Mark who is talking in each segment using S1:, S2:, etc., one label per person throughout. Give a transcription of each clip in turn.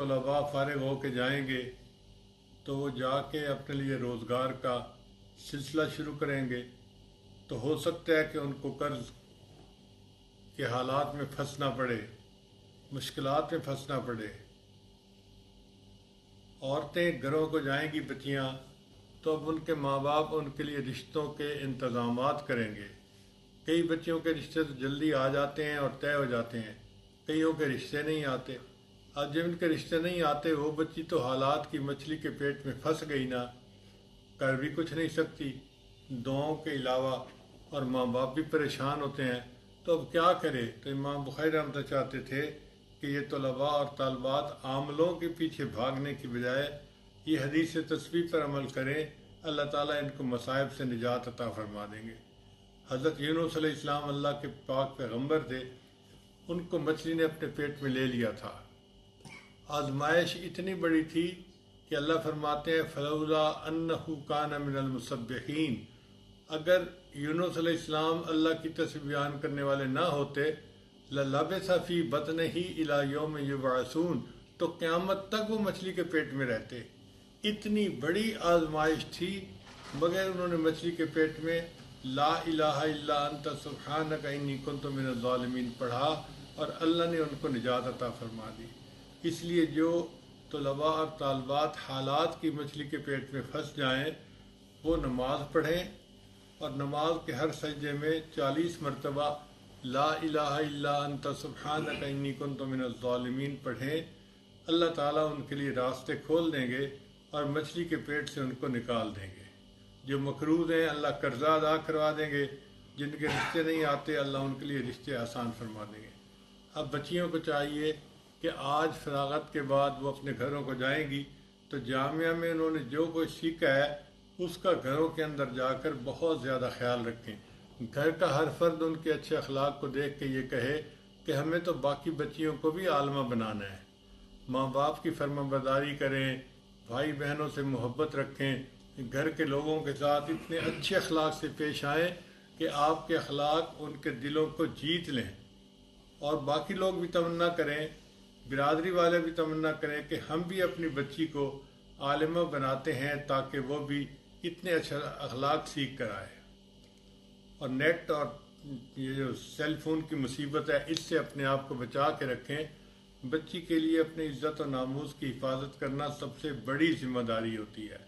S1: طلباء فارغ ہو کے جائیں گے تو وہ جا کے اپنے لیے روزگار کا سلسلہ شروع کریں گے، تو ہو سکتا ہے کہ ان کو قرض کے حالات میں پھنسنا پڑے، مشکلات میں پھنسنا پڑے۔ عورتیں گھروں کو جائیں گی بچیاں، تو اب ان کے ماں باپ ان کے لیے رشتوں کے انتظامات کریں گے۔ کئی بچیوں کے رشتے تو جلدی آ جاتے ہیں اور طے ہو جاتے ہیں، کئیوں کے رشتے نہیں آتے۔ اب جب ان کے رشتے نہیں آتے، وہ بچی تو حالات کی مچھلی کے پیٹ میں پھنس گئی نا، کر بھی کچھ نہیں سکتی، دعاؤں کے علاوہ، اور ماں باپ بھی پریشان ہوتے ہیں۔ تو اب کیا کرے؟ تو امام بخاری رحمۃ اللہ چاہتے تھے کہ یہ طلباء اور طالبات عاملوں کے پیچھے بھاگنے کی بجائے یہ حدیث تسبیح پر عمل کریں، اللہ تعالیٰ ان کو مصائب سے نجات عطا فرما دیں گے۔ حضرت یونس علیہ السلام اللہ کے پاک پیغمبر تھے، ان کو مچھلی نے اپنے پیٹ میں لے لیا تھا۔ آزمائش اتنی بڑی تھی کہ اللہ فرماتے ہیں فلولا انہ کان من المسبحین، اگر یونس علیہ السلام اللہ کی تسبیح بیان کرنے والے نہ ہوتے، للبث فی بطنہ الی یوم یبعثون، تو قیامت تک وہ مچھلی کے پیٹ میں رہتے۔ اتنی بڑی آزمائش تھی، مگر انہوں نے مچھلی کے پیٹ میں لا الہ الا انت سبحانک انی کنت من الظالمین پڑھا، اور اللہ نے ان کو نجات عطا فرما دی۔ اس لیے جو طلباء اور طالبات حالات کی مچھلی کے پیٹ میں پھنس جائیں، وہ نماز پڑھیں، اور نماز کے ہر سجدے میں 40 مرتبہ لا الہ الا انت سبحانک انی کنت من الظالمین پڑھیں۔ اللہ تعالیٰ ان کے لیے راستے کھول دیں گے اور مچھلی کے پیٹ سے ان کو نکال دیں گے۔ جو مقروض ہیں اللہ قرضہ ادا کروا دیں گے، جن کے رشتے نہیں آتے اللہ ان کے لیے رشتے آسان فرما دیں گے۔ اب بچیوں کو چاہیے کہ آج فراغت کے بعد وہ اپنے گھروں کو جائیں گی تو جامعہ میں انہوں نے جو کچھ سیکھا ہے اس کا گھروں کے اندر جا کر بہت زیادہ خیال رکھیں۔ گھر کا ہر فرد ان کے اچھے اخلاق کو دیکھ کے یہ کہے کہ ہمیں تو باقی بچیوں کو بھی عالمہ بنانا ہے۔ ماں باپ کی فرما برداری کریں، بھائی بہنوں سے محبت رکھیں، گھر کے لوگوں کے ساتھ اتنے اچھے اخلاق سے پیش آئیں کہ آپ کے اخلاق ان کے دلوں کو جیت لیں، اور باقی لوگ بھی تمنا کریں، برادری والے بھی تمنا کریں کہ ہم بھی اپنی بچی کو عالمہ بناتے ہیں تاکہ وہ بھی اتنے اچھے اخلاق سیکھ کر آئے۔ اور نیٹ اور یہ جو سیل فون کی مصیبت ہے، اس سے اپنے آپ کو بچا کے رکھیں۔ بچی کے لیے اپنی عزت و ناموس کی حفاظت کرنا سب سے بڑی ذمہ داری ہوتی ہے۔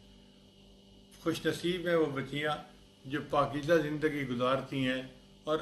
S1: خوش نصیب ہیں وہ بچیاں جو پاکیزہ زندگی گزارتی ہیں اور